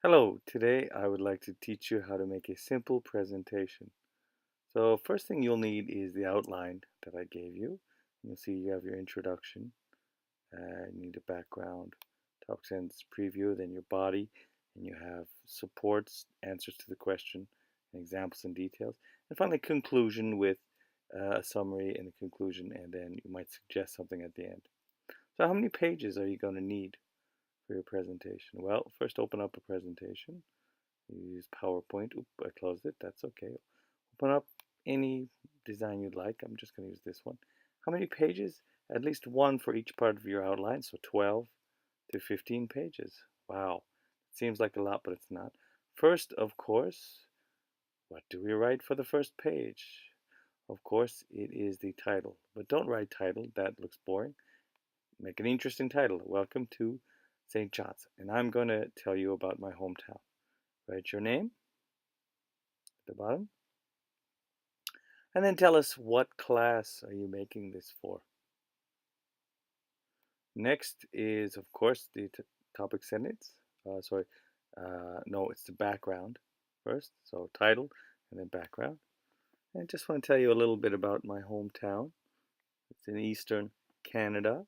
Hello, today I would like to teach you how to make a simple presentation. So first thing you'll need is the outline that I gave you. You'll see you have your introduction, you need a background, topic sentence preview, then your body, and you have supports, answers to the question, and examples and details, and finally conclusion with a summary and a conclusion, and then you might suggest something at the end. So how many pages are you going to need for your presentation? Well, first open up a presentation. You use PowerPoint. Oop, I closed it. That's okay. Open up any design you'd like. I'm just going to use this one. How many pages? At least one for each part of your outline, so 12 to 15 pages. Wow. It seems like a lot, but it's not. First, of course, what do we write for the first page? Of course, it is the title. But don't write title. That looks boring. Make an interesting title. Welcome to St. John's. And I'm going to tell you about my hometown. Write your name at the bottom. And then tell us, what class are you making this for? Next is, of course, the topic sentence. No, it's the background first. So title and then background. And I just want to tell you a little bit about my hometown. It's in eastern Canada.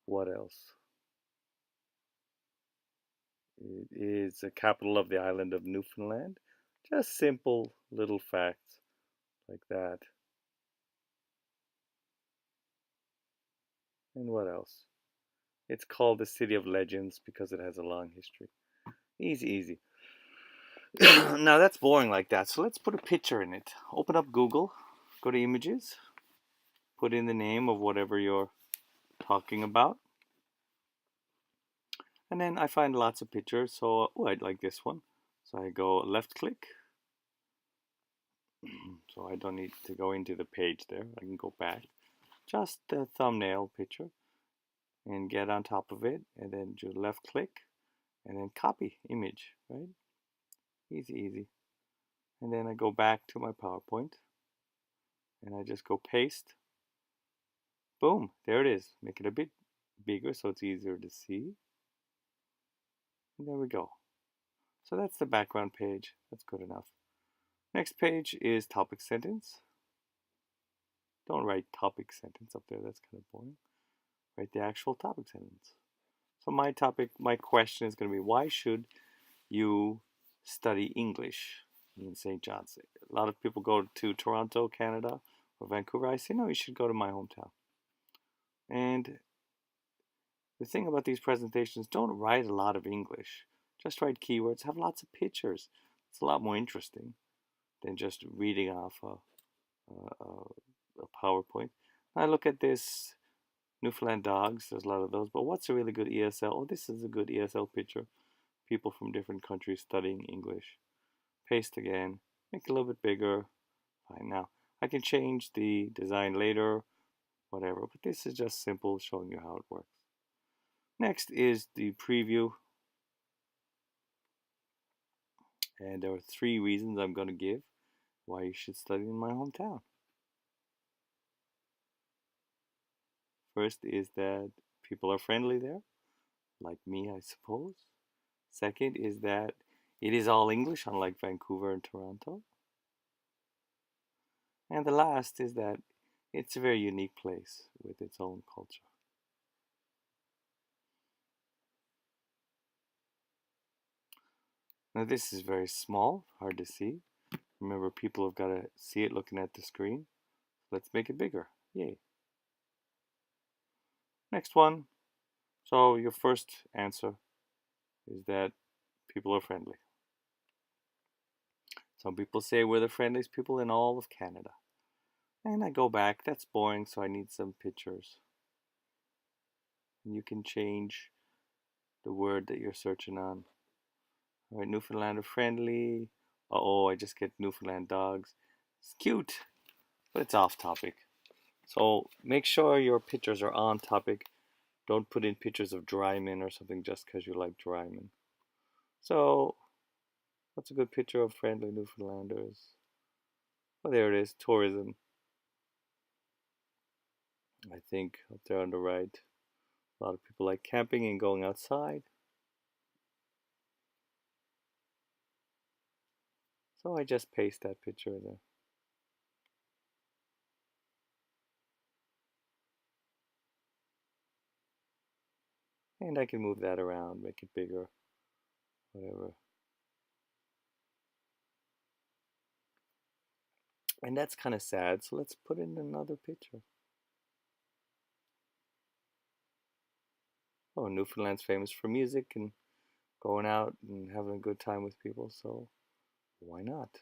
What else? It is the capital of the island of Newfoundland. Just simple little facts like that. And what else? It's called the City of Legends because it has a long history. Easy, easy. Now that's boring like that, so let's put a picture in it. Open up Google, go to images, put in the name of whatever you're talking about, and then I find lots of pictures, so I'd like this one. So I go left click, so I don't need to go into the page there, I can go back. Just the thumbnail picture, and get on top of it, and then do left click, and then copy image, right? Easy, easy. And then I go back to my PowerPoint, and I just go paste. Boom, there it is. Make it a bit bigger so it's easier to see. And there we go. So that's the background page. That's good enough. Next page is topic sentence. Don't write topic sentence up there, that's kind of boring. Write the actual topic sentence. So my question is going to be, why should you study English in St. John's? A lot of people go to Toronto, Canada, or Vancouver. I say, no, you should go to my hometown. And the thing about these presentations, don't write a lot of English. Just write keywords, have lots of pictures. It's a lot more interesting than just reading off a PowerPoint. I look at this Newfoundland dogs, there's a lot of those, but what's a really good ESL? Oh, this is a good ESL picture. People from different countries studying English. Paste again, make it a little bit bigger. Fine, now I can change the design later, whatever, but this is just simple showing you how it works. Next is the preview. And there are 3 reasons I'm going to give why you should study in my hometown. First is that people are friendly there, like me, I suppose. Second is that it is all English, unlike Vancouver and Toronto. And the last is that it's a very unique place with its own culture. Now, this is very small, hard to see. Remember, people have got to see it looking at the screen. Let's make it bigger. Yay. Next one. So, your first answer is that people are friendly. Some people say we're the friendliest people in all of Canada. And I go back, that's boring, so I need some pictures. And you can change the word that you're searching on. All right, Newfoundland are friendly. Uh-oh, I just get Newfoundland dogs. It's cute, but it's off topic. So make sure your pictures are on topic. Don't put in pictures of Dryman or something just because you like Dryman. So, what's a good picture of friendly Newfoundlanders? Oh, there it is, tourism. I think up there on the right. A lot of people like camping and going outside. So I just paste that picture in there. And I can move that around, make it bigger, whatever. And that's kind of sad, so let's put in another picture. Oh, Newfoundland's famous for music and going out and having a good time with people, so why not?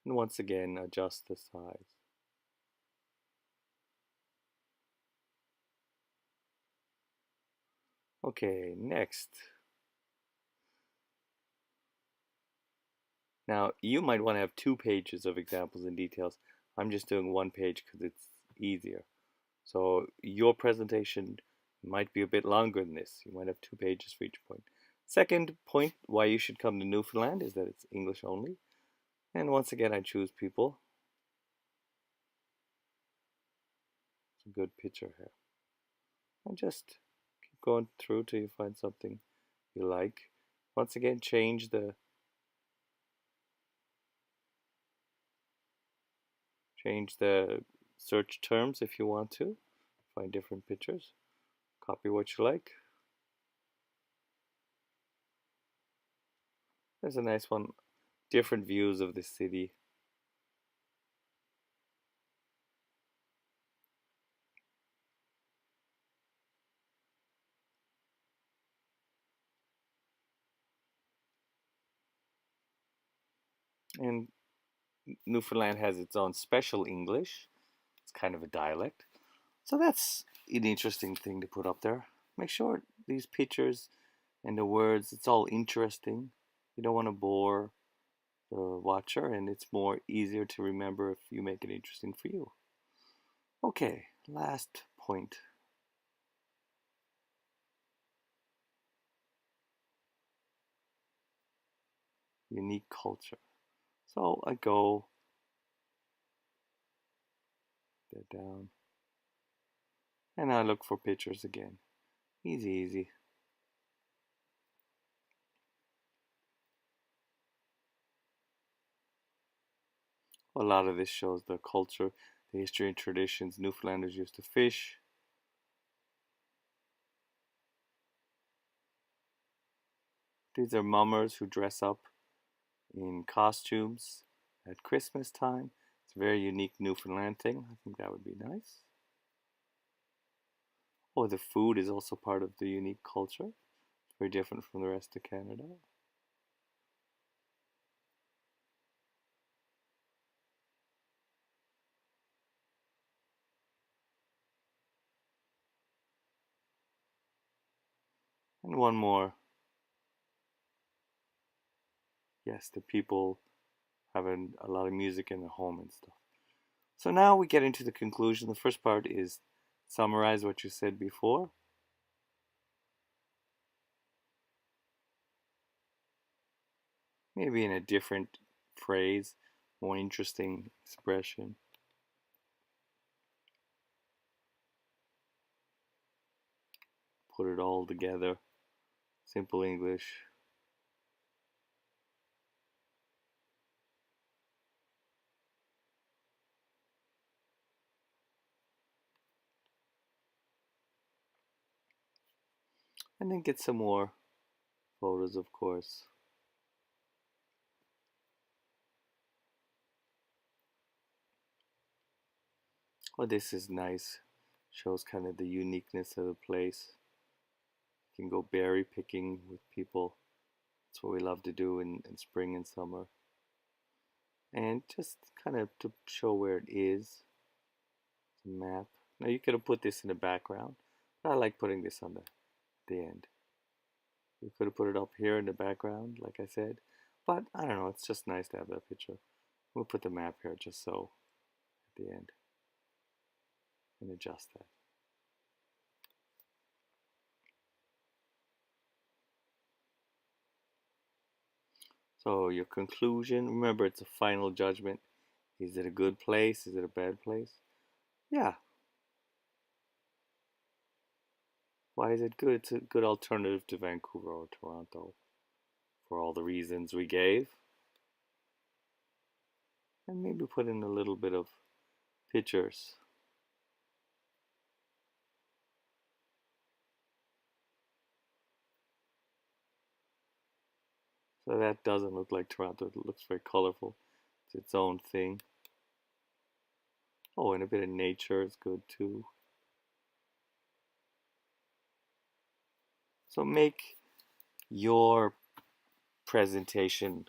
And once again, adjust the size. Okay, next. Now, you might want to have 2 pages of examples and details. I'm just doing 1 page because it's easier. So your presentation might be a bit longer than this. You might have 2 pages for each point. Second point why you should come to Newfoundland is that it's English only. And once again, I choose people. It's a good picture here. And just keep going through till you find something you like. Once again, change the search terms if you want to. Find different pictures. Copy what you like. There's a nice one. Different views of the city. And Newfoundland has its own special English. It's kind of a dialect. So that's an interesting thing to put up there. Make sure these pictures and the words, it's all interesting. You don't want to bore the watcher, and it's more easier to remember if you make it interesting for you. Okay, last point. Unique culture. So I go there down and I look for pictures again. Easy, easy. A lot of this shows the culture, the history and traditions Newfoundlanders used to fish. These are mummers who dress up in costumes at Christmas time. It's a very unique Newfoundland thing. I think that would be nice. Oh, the food is also part of the unique culture. It's very different from the rest of Canada. And one more. Yes, the people having a lot of music in their home and stuff. So now we get into the conclusion. The first part is summarize what you said before. Maybe in a different phrase, more interesting expression. Put it all together. Simple English. And then get some more photos, of course. Oh, this is nice. Shows kind of the uniqueness of the place. You can go berry picking with people. That's what we love to do in spring and summer. And just kind of to show where it is. It's a map. Now you could have put this in the background, but I like putting this on the end. You could have put it up here in the background, like I said, but I don't know, it's just nice to have that picture. We'll put the map here just so at the end and adjust that. So your conclusion, remember it's a final judgment. Is it a good place? Is it a bad place? Yeah. Why is it good? It's a good alternative to Vancouver or Toronto for all the reasons we gave. And maybe put in a little bit of pictures. So that doesn't look like Toronto. It looks very colorful. It's its own thing. Oh, and a bit of nature is good too. So make your presentation,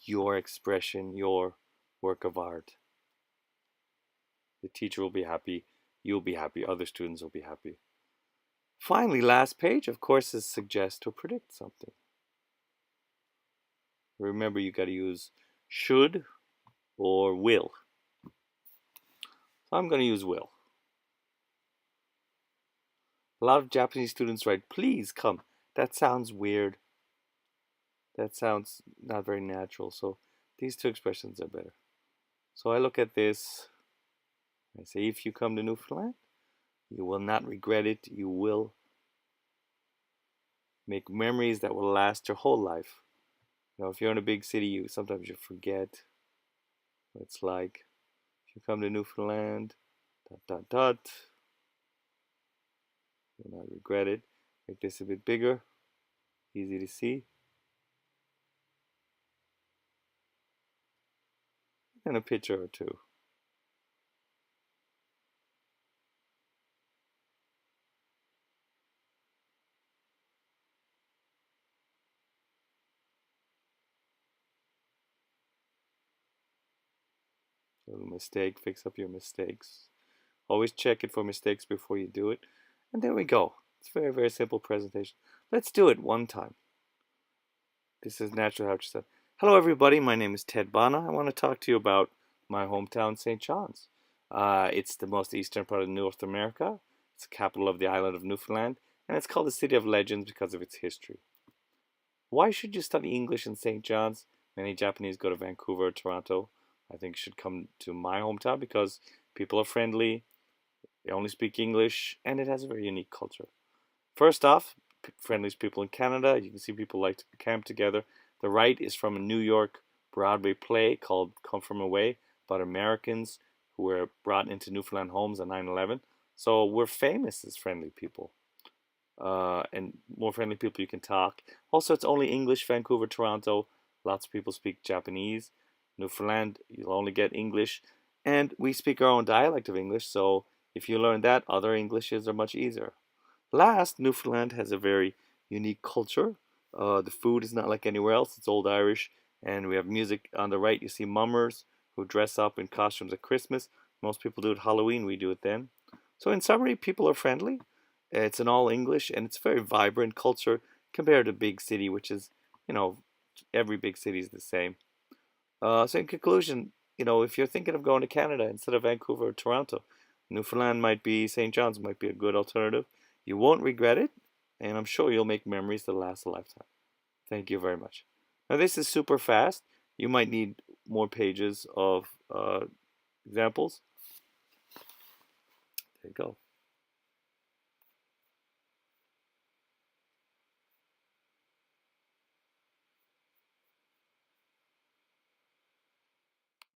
your expression, your work of art. The teacher will be happy, you'll be happy, other students will be happy. Finally, last page, of course, is suggest or predict something. Remember, you got to use should or will. So I'm going to use will. A lot of Japanese students write, please come. That sounds weird. That sounds not very natural. So these two expressions are better. So I look at this. I say, if you come to Newfoundland, you will not regret it. You will make memories that will last your whole life. You know, if you're in a big city, sometimes you forget what it's like. If you come to Newfoundland, ... You'll not regret it. Make this a bit bigger, easy to see. And a picture or two. A little mistake, fix up your mistakes. Always check it for mistakes before you do it. And there we go. It's a very, very simple presentation. Let's do it one time. This is Natural How said. Hello everybody, my name is Ted Bana. I want to talk to you about my hometown, St. John's. It's the most eastern part of North America. It's the capital of the island of Newfoundland, and it's called the City of Legends because of its history. Why should you study English in St. John's? Many Japanese go to Vancouver or Toronto. I think you should come to my hometown because people are friendly, they only speak English, and it has a very unique culture. First off, friendliest people in Canada. You can see people like to camp together. The right is from a New York Broadway play called Come From Away about Americans who were brought into Newfoundland homes on 9/11. So we're famous as friendly people. And more friendly people you can talk. Also, it's only English, Vancouver, Toronto. Lots of people speak Japanese. Newfoundland, you'll only get English. And we speak our own dialect of English, so if you learn that, other Englishes are much easier. Last, Newfoundland has a very unique culture. The food is not like anywhere else. It's Old Irish, and we have music. On the right, you see mummers who dress up in costumes at Christmas. Most people do it Halloween. We do it then. So in summary, people are friendly. It's in all English, and it's a very vibrant culture compared to big city, which is, every big city is the same. So in conclusion, if you're thinking of going to Canada instead of Vancouver or Toronto, Newfoundland might be, St. John's might be a good alternative. You won't regret it, and I'm sure you'll make memories that last a lifetime. Thank you very much. Now this is super fast. You might need more pages of examples. There you go.